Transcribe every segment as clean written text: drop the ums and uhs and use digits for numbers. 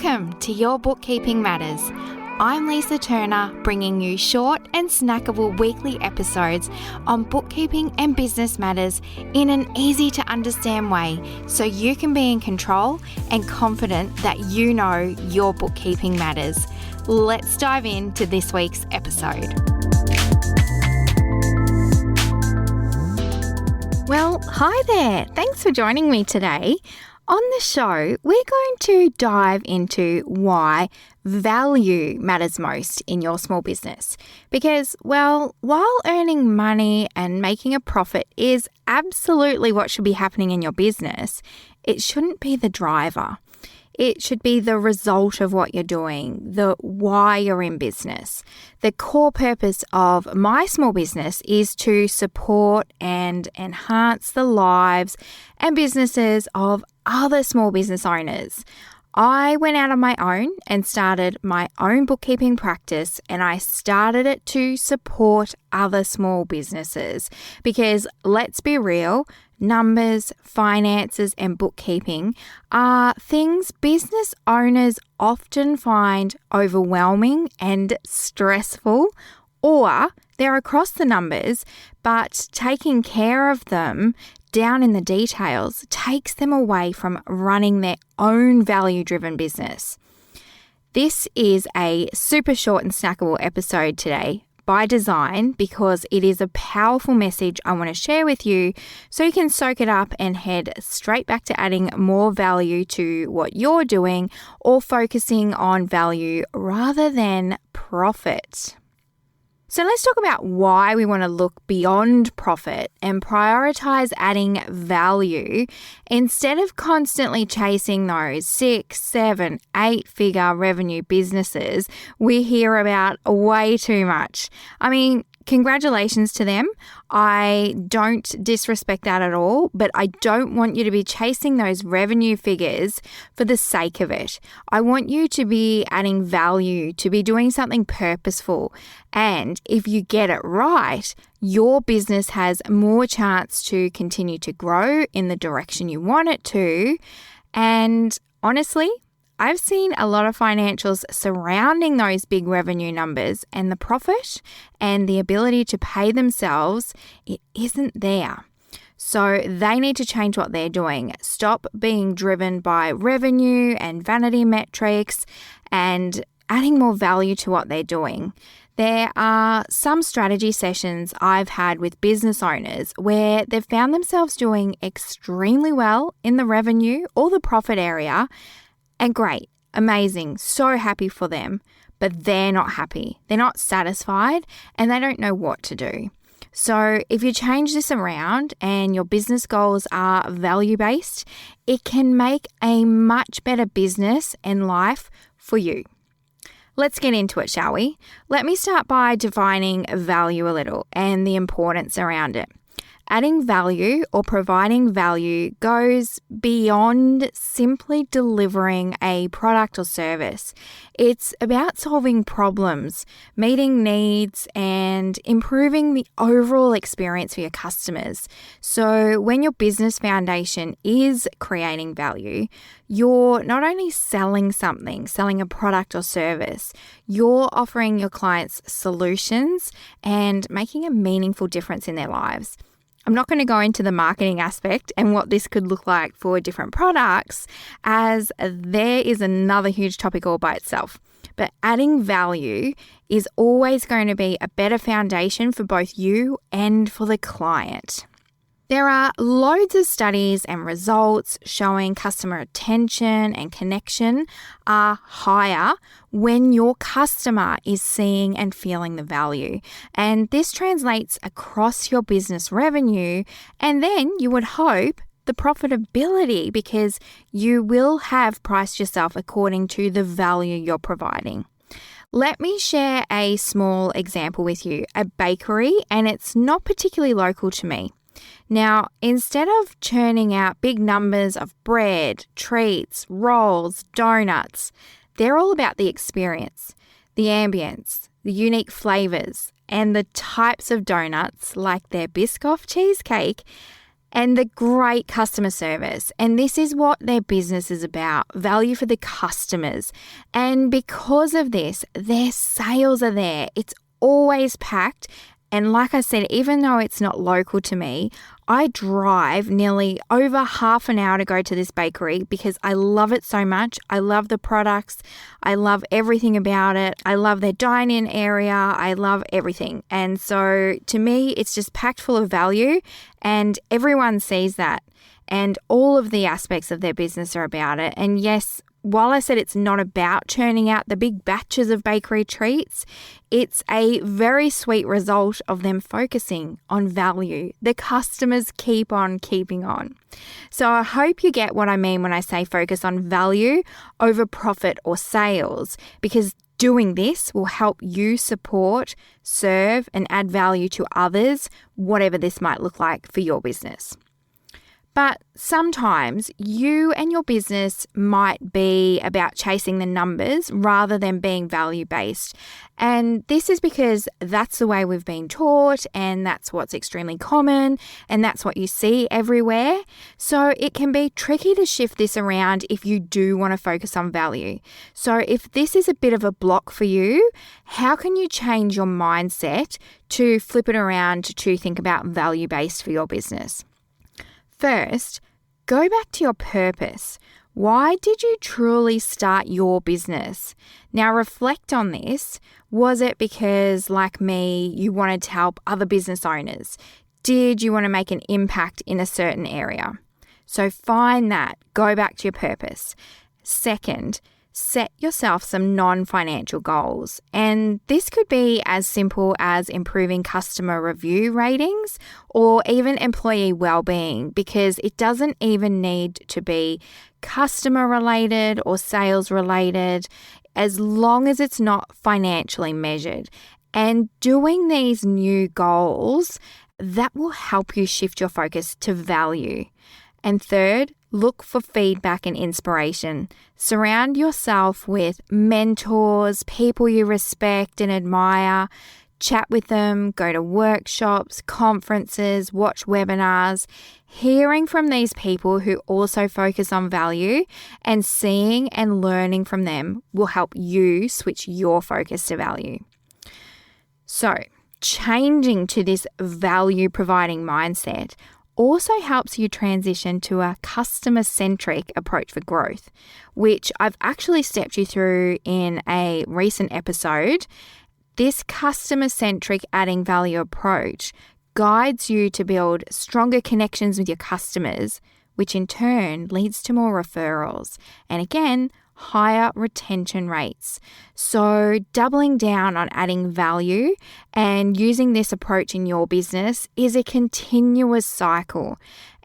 Welcome to Your Bookkeeping Matters. I'm Lisa Turner, bringing you short and snackable weekly episodes on bookkeeping and business matters in an easy to understand way so you can be in control and confident that you know your bookkeeping matters. Let's dive into this week's episode. Well, hi there. Thanks for joining me today. On the show, we're going to dive into why value matters most in your small business. Because, well, while earning money and making a profit is absolutely what should be happening in your business, it shouldn't be the driver. It should be the result of what you're doing, the why you're in business. The core purpose of my small business is to support and enhance the lives and businesses of other small business owners. I went out on my own and started my own bookkeeping practice, and I started it to support other small businesses because, let's be real, numbers, finances, and bookkeeping are things business owners often find overwhelming and stressful, or they're across the numbers, but taking care of them down in the details takes them away from running their own value-driven business. This is a super short and snackable episode today by design because it is a powerful message I want to share with you so you can soak it up and head straight back to adding more value to what you're doing or focusing on value rather than profit. So let's talk about why we want to look beyond profit and prioritize adding value instead of constantly chasing those 6, 7, 8-figure revenue businesses we hear about way too much. I mean, congratulations to them. I don't disrespect that at all, but I don't want you to be chasing those revenue figures for the sake of it. I want you to be adding value, to be doing something purposeful. And if you get it right, your business has more chance to continue to grow in the direction you want it to. And honestly, I've seen a lot of financials surrounding those big revenue numbers, and the profit and the ability to pay themselves, it isn't there. So they need to change what they're doing. Stop being driven by revenue and vanity metrics and adding more value to what they're doing. There are some strategy sessions I've had with business owners where they've found themselves doing extremely well in the revenue or the profit area. And great, amazing, so happy for them, but they're not happy. They're not satisfied and they don't know what to do. So if you change this around and your business goals are value-based, it can make a much better business and life for you. Let's get into it, shall we? Let me start by defining value a little and the importance around it. Adding value or providing value goes beyond simply delivering a product or service. It's about solving problems, meeting needs, and improving the overall experience for your customers. So when your business foundation is creating value, you're not only selling a product or service, you're offering your clients solutions and making a meaningful difference in their lives. I'm not going to go into the marketing aspect and what this could look like for different products, as there is another huge topic all by itself. But adding value is always going to be a better foundation for both you and for the client. There are loads of studies and results showing customer attention and connection are higher when your customer is seeing and feeling the value. And this translates across your business revenue, and then you would hope the profitability because you will have priced yourself according to the value you're providing. Let me share a small example with you, a bakery, and it's not particularly local to me. Now, instead of churning out big numbers of bread, treats, rolls, donuts, they're all about the experience, the ambience, the unique flavors, and the types of donuts like their Biscoff cheesecake. and the great customer service. And this is what their business is about, value for the customers. And because of this, their sales are there. It's always packed. And like I said, even though it's not local to me, I drive nearly over half an hour to go to this bakery because I love it so much. I love the products. I love everything about it. I love their dine-in area. I love everything. And so to me, it's just packed full of value, and everyone sees that. And all of the aspects of their business are about it. And yes, while I said it's not about churning out the big batches of bakery treats, it's a very sweet result of them focusing on value. The customers keep on keeping on. So I hope you get what I mean when I say focus on value over profit or sales, because doing this will help you support, serve, and add value to others, whatever this might look like for your business. But sometimes you and your business might be about chasing the numbers rather than being value-based. And this is because that's the way we've been taught, and that's what's extremely common, and that's what you see everywhere. So it can be tricky to shift this around if you do want to focus on value. So if this is a bit of a block for you, how can you change your mindset to flip it around to think about value-based for your business? First, go back to your purpose. Why did you truly start your business? Now reflect on this. Was it because, like me, you wanted to help other business owners? Did you want to make an impact in a certain area? So find that. Go back to your purpose. Second, set yourself some non-financial goals. And this could be as simple as improving customer review ratings or even employee well-being, because it doesn't even need to be customer related or sales related, as long as it's not financially measured. And doing these new goals, that will help you shift your focus to value. And third, look for feedback and inspiration. Surround yourself with mentors, people you respect and admire. Chat with them, go to workshops, conferences, watch webinars. Hearing from these people who also focus on value and seeing and learning from them will help you switch your focus to value. So, changing to this value-providing mindset also helps you transition to a customer-centric approach for growth, which I've actually stepped you through in a recent episode. This customer-centric adding value approach guides you to build stronger connections with your customers, which in turn leads to more referrals. And again, higher retention rates. So doubling down on adding value and using this approach in your business is a continuous cycle.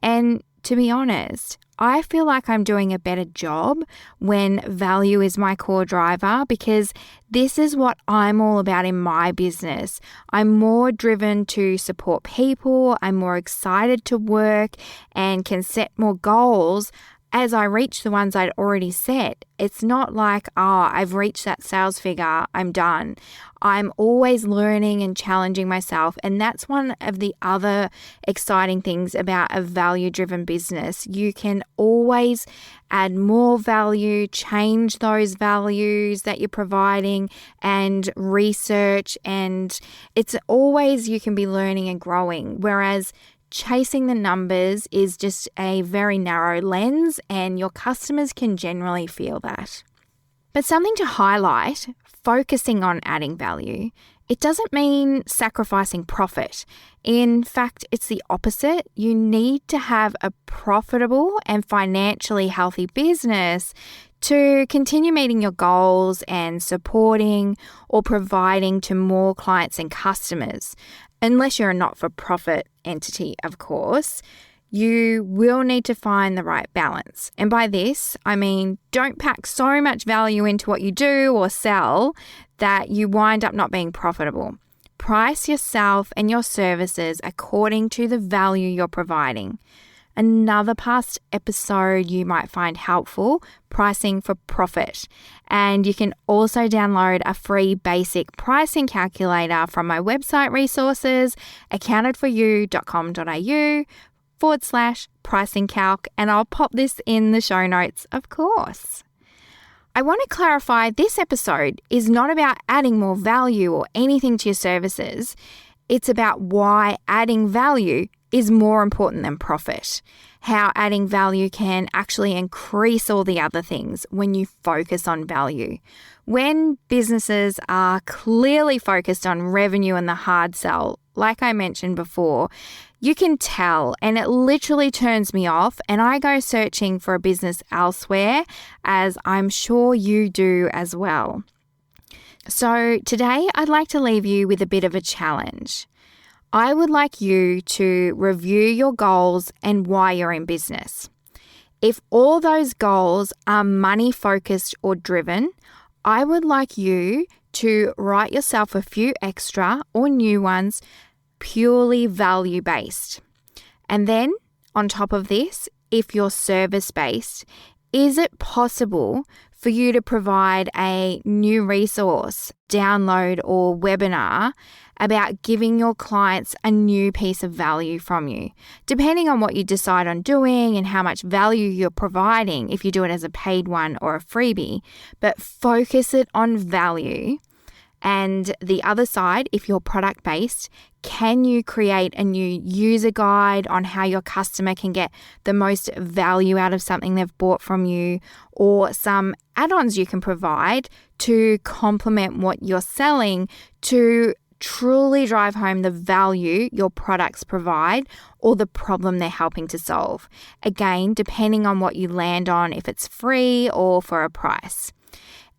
And to be honest, I feel like I'm doing a better job when value is my core driver, because this is what I'm all about in my business. I'm more driven to support people. I'm more excited to work and can set more goals as I reach the ones I'd already set. It's not like, I've reached that sales figure, I'm done. I'm always learning and challenging myself. And that's one of the other exciting things about a value-driven business. You can always add more value, change those values that you're providing, and research. And it's always, you can be learning and growing. Whereas chasing the numbers is just a very narrow lens, and your customers can generally feel that. But something to highlight, focusing on adding value, it doesn't mean sacrificing profit. In fact, it's the opposite. You need to have a profitable and financially healthy business to continue meeting your goals and supporting or providing to more clients and customers. Unless you're a not-for-profit entity, of course, you will need to find the right balance. And by this, I mean, don't pack so much value into what you do or sell that you wind up not being profitable. Price yourself and your services according to the value you're providing. Another past episode you might find helpful, pricing for profit. And you can also download a free basic pricing calculator from my website resources, accountedforyou.com.au, pricing calc, and I'll pop this in the show notes, of course. I want to clarify this episode is not about adding more value or anything to your services. It's about why adding value is more important than profit. How adding value can actually increase all the other things when you focus on value. When businesses are clearly focused on revenue and the hard sell, like I mentioned before, you can tell, and it literally turns me off, and I go searching for a business elsewhere, as I'm sure you do as well. So today I'd like to leave you with a bit of a challenge. I would like you to review your goals and why you're in business. If all those goals are money focused or driven, I would like you to write yourself a few extra or new ones purely value-based. And then on top of this, if you're service-based, is it possible for you to provide a new resource, download, or webinar about giving your clients a new piece of value from you? Depending on what you decide on doing and how much value you're providing, if you do it as a paid one or a freebie, but focus it on value. And the other side, if you're product-based, can you create a new user guide on how your customer can get the most value out of something they've bought from you, or some add-ons you can provide to complement what you're selling to truly drive home the value your products provide or the problem they're helping to solve. Again, depending on what you land on, if it's free or for a price.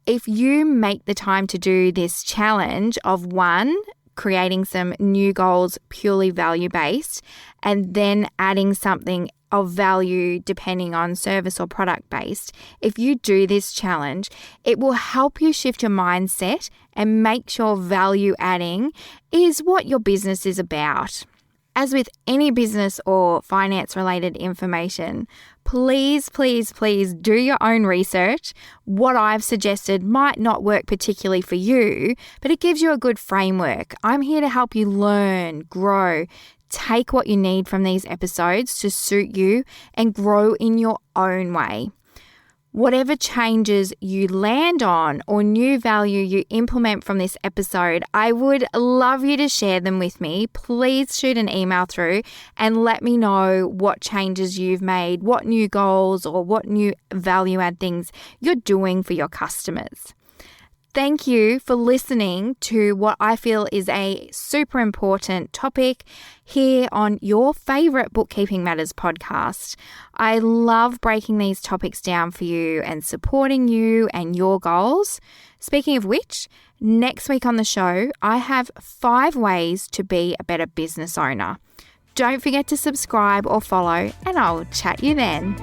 If you make the time to do this challenge of one, creating some new goals purely value-based, and then adding something of value depending on service or product-based, if you do this challenge, it will help you shift your mindset and make sure value adding is what your business is about. As with any business or finance-related information, please do your own research. What I've suggested might not work particularly for you, but it gives you a good framework. I'm here to help you learn, grow, take what you need from these episodes to suit you and grow in your own way. Whatever changes you land on or new value you implement from this episode, I would love you to share them with me. Please shoot an email through and let me know what changes you've made, what new goals or what new value add things you're doing for your customers. Thank you for listening to what I feel is a super important topic here on your favorite Bookkeeping Matters podcast. I love breaking these topics down for you and supporting you and your goals. Speaking of which, next week on the show, I have 5 ways to be a better business owner. Don't forget to subscribe or follow, and I'll chat you then.